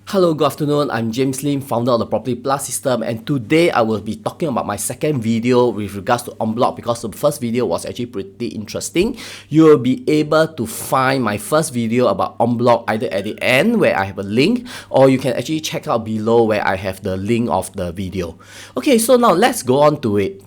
Hello, good afternoon. I'm James Lim, founder of the Property Plus system, and today I will be talking about my second video with regards to En-Bloc because the first video was actually pretty interesting. You will be able to find my first video about En-Bloc either at the end where I have a link, or you can actually check out below where I have the link of the video. Okay, so now let's go on to it.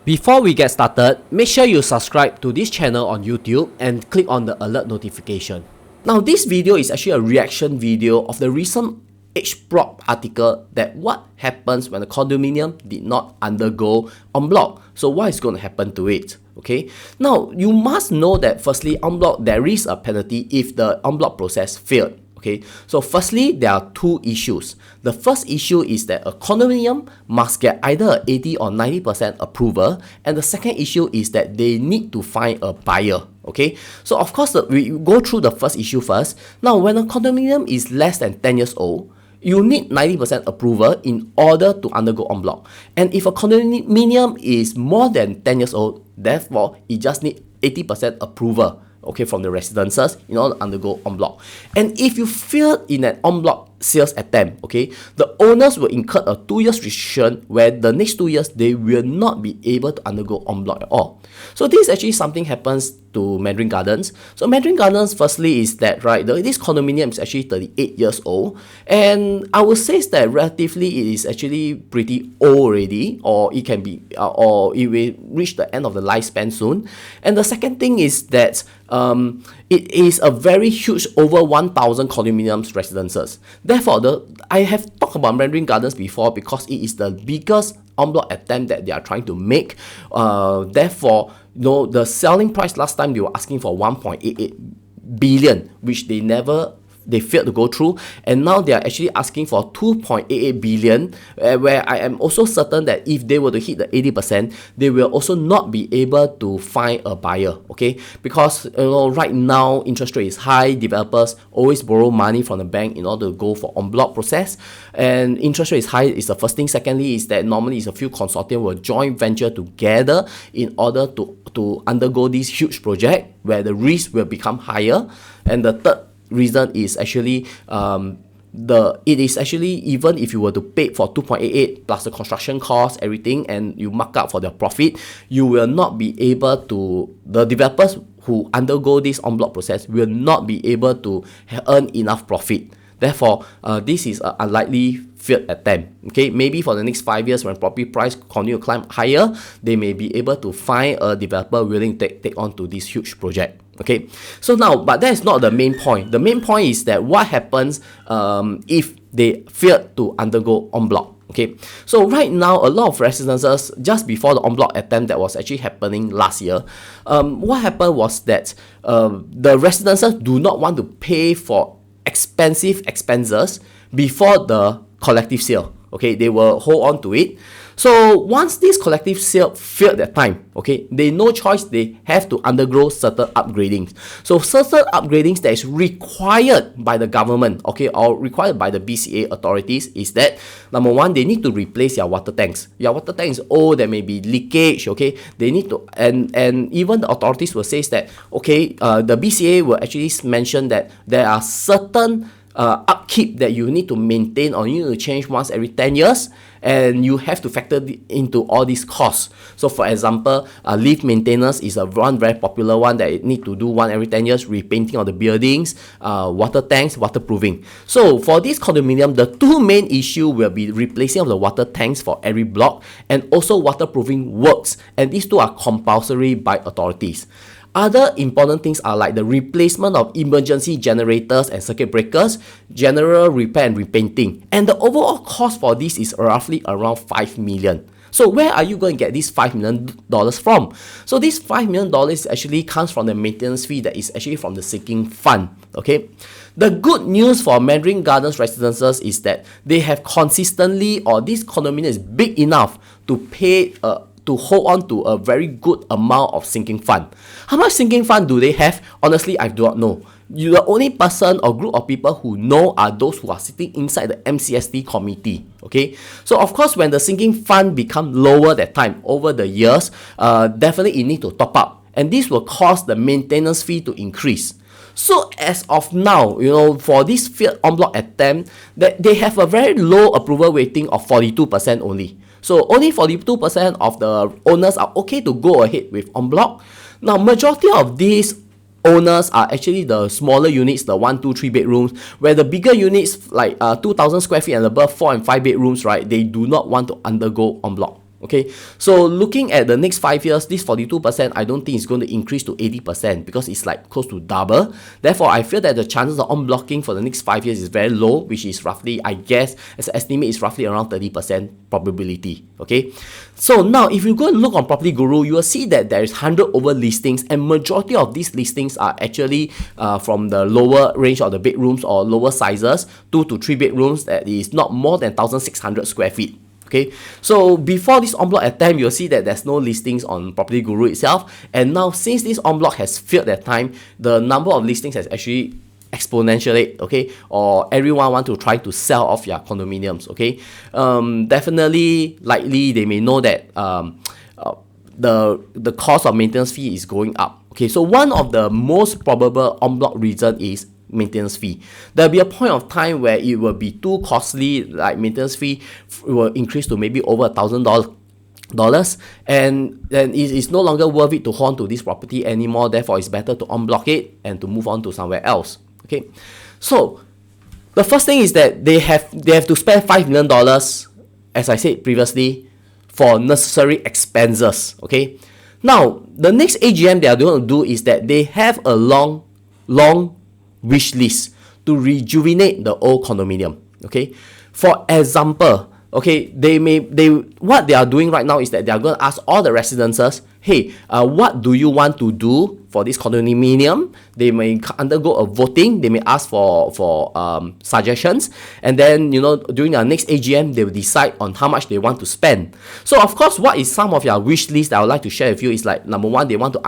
Before we get started, make sure you subscribe to this channel on YouTube and click on the alert notification. Now this video is actually a reaction video of the recent En-Bloc article that what happens when a condominium did not undergo En-Bloc. So what is going to happen to it? Okay, now you must know that firstly En-Bloc there is a penalty if the En-Bloc process failed. Okay, so firstly, there are two issues. The first issue is that a condominium must get either 80 or 90% approval, and the second issue is that they need to find a buyer. Okay, so of course, we go through the first issue first. Now, when a condominium is less than 10 years old, you need 90% approval in order to undergo En-Bloc. And if a condominium is more than 10 years old, therefore, it just needs 80% approval, okay, from the residences in order to undergo En-Bloc. And if you fail in an En-Bloc sales attempt, okay, the owners will incur a 2 years restriction where the next 2 years they will not be able to undergo En-Bloc at all. So this actually something happens to Mandarin Gardens. So Mandarin Gardens firstly is that, right, this condominium is actually 38 years old, and I would say that relatively it is actually pretty old already, or it can be or it will reach the end of the lifespan soon. And the second thing is that it is a very huge, over 1,000 condominiums residences. Therefore, I have talked about Mandarin Gardens before because it is the biggest En-Bloc attempt that they are trying to make. Therefore, the selling price last time they were asking for 1.88 billion, which they failed to go through, and now they are actually asking for 2.88 billion, where I am also certain that if they were to hit the 80%, they will also not be able to find a buyer, okay? Because right now interest rate is high, developers always borrow money from the bank in order to go for En-Bloc process, and interest rate is high is the first thing. Secondly is that normally it's a few consortium will joint venture together in order to undergo this huge project where the risk will become higher. And the third reason is actually it is actually, even if you were to pay for 2.88 plus the construction cost, everything, and you mark up for the profit, you will not be able to, the developers who undergo this En-Bloc process will not be able to earn enough profit. Therefore, this is an unlikely failed attempt. Okay, maybe for the next 5 years when property price continue to climb higher, they may be able to find a developer willing to take on to this huge project. Okay, so now, but that is not the main point. The main point is that what happens if they fail to undergo En-Bloc. Okay, so right now a lot of residences just before the En-Bloc attempt that was actually happening last year, what happened was that the residences do not want to pay for expensive expenses before the collective sale. Okay, they will hold on to it. So once this collective sale failed that time, okay, they no choice, they have to undergo certain upgradings. So certain upgradings that is required by the government, okay, or required by the BCA authorities is that, number one, they need to replace your water tanks. Your water tank is old, there may be leakage, okay, they need to, and even the authorities will say that, okay, the BCA will actually mention that there are certain upkeep that you need to maintain, or you need to change once every 10 years, and you have to factor into all these costs. So for example, lift maintenance is one very popular one that you need to do one every 10 years, repainting of the buildings, water tanks, waterproofing. So for this condominium, the two main issue will be replacing of the water tanks for every block, and also waterproofing works, and these two are compulsory by authorities. Other important things are like the replacement of emergency generators and circuit breakers, general repair and repainting. And the overall cost for this is roughly around 5 million. So where are you going to get this $5 million from? So this $5 million actually comes from the maintenance fee that is actually from the sinking fund. Okay. The good news for Mandarin Gardens residences is that they have consistently, or this condominium is big enough to pay to hold on to a very good amount of sinking fund. How much sinking fund do they have? Honestly, I do not know. The only person or group of people who know are those who are sitting inside the MCST committee. Okay, so of course, when the sinking fund become lower that time over the years, definitely it need to top up. and this will cause the maintenance fee to increase. So as of now, for this failed en-bloc attempt, that they have a very low approval rating of 42% only. So only 42% of the owners are okay to go ahead with en-bloc. Now, majority of these owners are actually the smaller units, the 1, 2, 3 bedrooms, where the bigger units like 2,000 square feet and above, 4 and 5 bedrooms, right, they do not want to undergo en-bloc. Okay, so looking at the next 5 years, this 42%, I don't think it's going to increase to 80% because it's like close to double. Therefore, I feel that the chances of en-blocking for the next 5 years is very low, which is roughly, I guess, as an estimate, is roughly around 30% probability. Okay, so now if you go and look on Property Guru, you will see that there is 100 over listings, and majority of these listings are actually from the lower range of the bedrooms or lower sizes, 2 to 3 bedrooms that is not more than 1,600 square feet. Okay, so before this en-bloc attempt, you'll see that there's no listings on Property Guru itself, and now since this en-bloc has failed that time, the number of listings has actually exponentially, okay, or everyone want to try to sell off their condominiums. Okay, definitely, likely they may know that the cost of maintenance fee is going up. Okay, so one of the most probable en-bloc reason is maintenance fee. There'll be a point of time where it will be too costly, like maintenance fee will increase to maybe over $1,000, and then it is no longer worth it to hold on to this property anymore. Therefore, it's better to en-bloc it and to move on to somewhere else. Okay, so the first thing is that they have to spend $5 million, as I said previously, for necessary expenses. Okay, now the next AGM they are going to do is that they have a long wish list to rejuvenate the old condominium. Okay, for example, okay, what they are doing right now is that they are going to ask all the residences, hey, what do you want to do for this condominium? They may undergo a voting. They may ask for suggestions, and then during our next AGM they will decide on how much they want to spend. So of course, what is some of your wish list that I would like to share with you is like, number one, they want to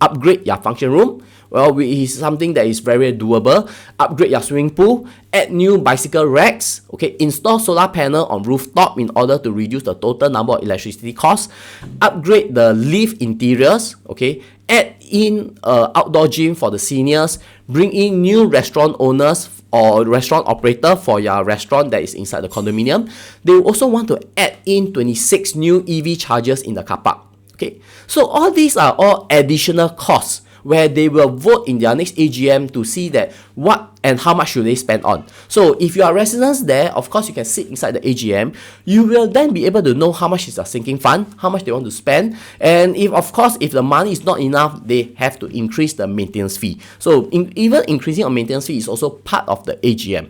upgrade your function room. Well, it is something that is very doable. Upgrade your swimming pool, add new bicycle racks, okay, install solar panel on rooftop in order to reduce the total number of electricity costs, upgrade the lift interiors, okay, add in outdoor gym for the seniors, bring in new restaurant owners or restaurant operator for your restaurant that is inside the condominium. They also want to add in 26 new EV chargers in the car park. Okay, so all these are all additional costs where they will vote in their next AGM to see that what and how much should they spend on. So if you are residents there, of course you can sit inside the AGM. You will then be able to know how much is their sinking fund, how much they want to spend, and if the money is not enough, they have to increase the maintenance fee. So even increasing on maintenance fee is also part of the AGM.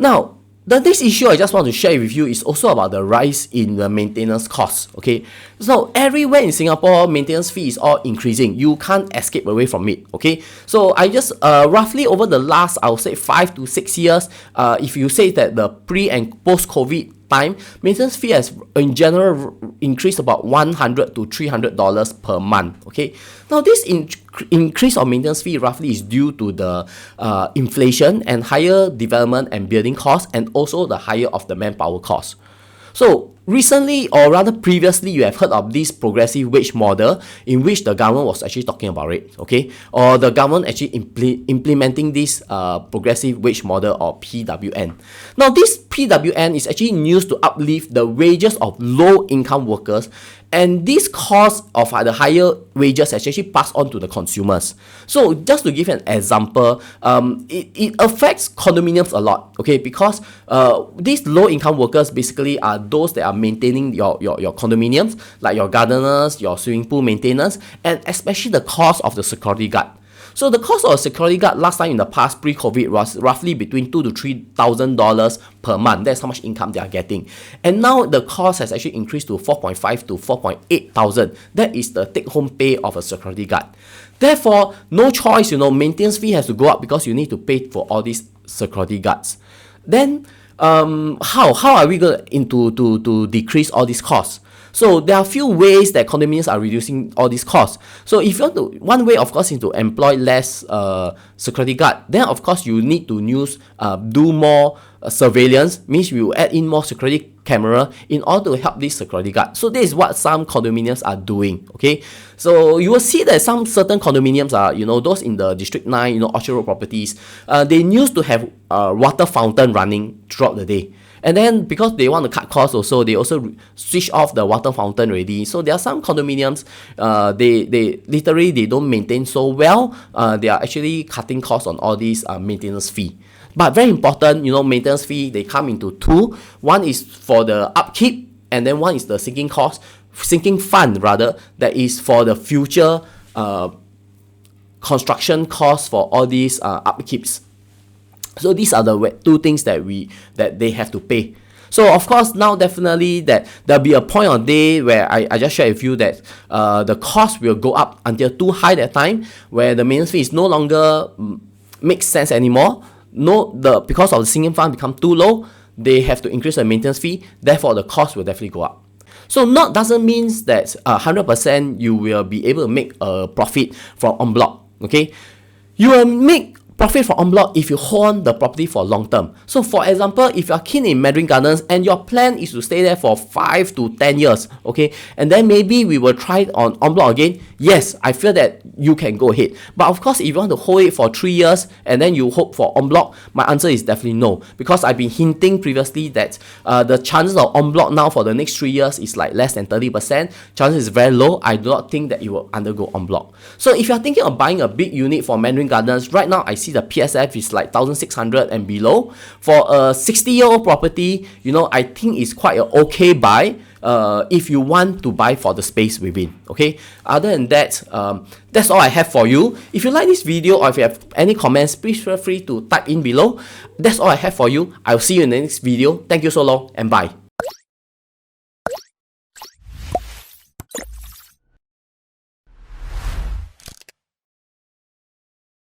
Now, the next issue I just want to share with you is also about the rise in the maintenance costs. Okay, so everywhere in Singapore, maintenance fee is all increasing. You can't escape away from it. Okay, so I just roughly over the last, I would say 5 to 6 years, if you say that the pre and post COVID time, maintenance fee has in general increased about $100 to $300 per month. Okay, now this increase of maintenance fee roughly is due to the inflation and higher development and building costs, and also the higher of the manpower costs. So recently, or rather previously, you have heard of this progressive wage model in which the government was actually talking about it, okay? Or the government actually implementing this progressive wage model, or PWN. Now, this PWN is actually used to uplift the wages of low-income workers, and this cost of the higher wages is actually passed on to the consumers. So just to give an example, it affects condominiums a lot, okay? Because these low-income workers basically are those that are maintaining your condominiums, like your gardeners, your swimming pool maintenance, and especially the cost of the security guard. So the cost of a security guard last time in the past pre-COVID was roughly between $2,000 to $3,000 per month. That's how much income they are getting. And now the cost has actually increased to $4,500 to $4,800. That is the take-home pay of a security guard. Therefore, no choice, maintenance fee has to go up because you need to pay for all these security guards. Then, how are we going to decrease all these costs? So there are a few ways that condominiums are reducing all these costs. So if you want to, one way of course is to employ less security guard. Then of course you need to do more surveillance, means you add in more security camera in order to help this security guard. So this is what some condominiums are doing. Okay, so you will see that some certain condominiums are, those in the District 9, Orchard Road properties, they used to have water fountain running throughout the day. And then because they want to cut costs also, they also switch off the water fountain already. So there are some condominiums, they literally they don't maintain so well. They are actually cutting costs on all these maintenance fee. But very important, maintenance fee, they come into two. One is for the upkeep, and then one is the sinking fund rather, that is for the future construction costs for all these upkeeps. So these are the two things that they have to pay. So of course now definitely that there'll be a point on day where I just share with you that the cost will go up until too high that time, where the maintenance fee is no longer makes sense anymore. Because of the sinking fund become too low, they have to increase the maintenance fee. Therefore, the cost will definitely go up. So doesn't mean that 100% you will be able to make a profit from en-bloc. Okay, you will make profit from en-bloc if you hold on the property for long term. So for example, if you are keen in Mandarin Gardens and your plan is to stay there for 5 to 10 years, okay, and then maybe we will try it on en-bloc again, yes, I feel that you can go ahead. But of course, if you want to hold it for 3 years and then you hope for en-bloc, my answer is definitely no, because I've been hinting previously that the chances of en-bloc now for the next 3 years is like less than 30%. Chances is very low. I do not think that you will undergo en-bloc. So if you are thinking of buying a big unit for Mandarin Gardens, right now I see the PSF is like 1,600 and below. For a 60-year-old property, I think it's quite an okay buy if you want to buy for the space within. Okay, other than that, that's all I have for you. If you like this video or if you have any comments, please feel free to type in below. That's all I have for you. I'll see you in the next video. Thank you so long and bye.